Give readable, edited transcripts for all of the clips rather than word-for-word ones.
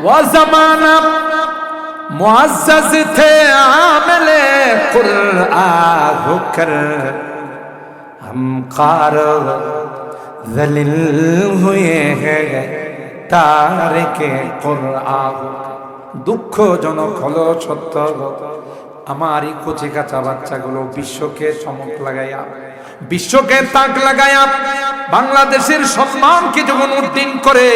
वो ज़माना मुअज़्ज़ज़ थे आमिले कुरआन होकर, हम कार ज़लील हुए हैं तारिके कुरआन। দুঃখজনক হলো সত্য, আমারই কচি কাঁচা বাচ্চাগুলো বিশ্বকে চমক লাগাইয়া, বিশ্বকে তাক লাগাইয়া বাংলাদেশের সম্মানকে যখন উড্ডীন করে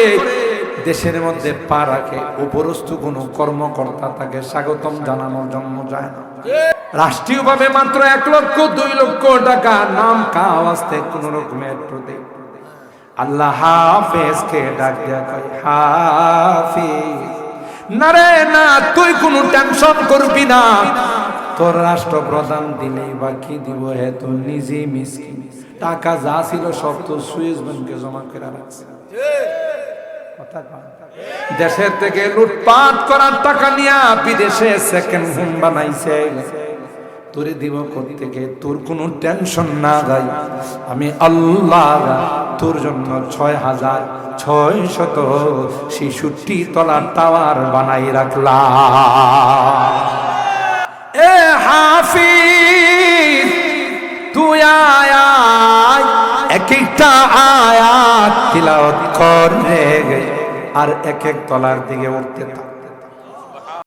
দেশের মধ্যে পা রাখে, উপরস্থ কোনো কর্মকর্তা তাকে স্বাগতম জানানোর জন্য যায় না। রাষ্ট্রীয়ভাবে মাত্র 1 লক্ষ 2 লক্ষ টাকা নাম কাওয়াজতে কোন রকমের প্রতি আল্লাহ হাফেজ কে ডাক দেয়া কয়, হাফিজ না রে না, তুই কোনো টেনশন করবি না, তোর রাষ্ট্রপ্রধান দিলেই বাকি দিব, হে তো নিজে মিসকিন, টাকা যা ছিল সব তো সুইস ব্যাংকে জমা করে রাখছে। দেশের থেকে লুটপাট করার টাকা নিয়ে বিদেশে সেকেন্ড হোম বানাইছে, তোরে দিব কোথা থেকে, তোর কোনো টেনশন না যাই, আমি আল্লাহ তোর জন্য 6666 তলার টাওয়ার বানাই রাখলাম। এ হাফিজ তুই আয়া এক একটা আয়াত তিলাওয়াত করে আর এক এক তলার দিকে উঠতে থাক।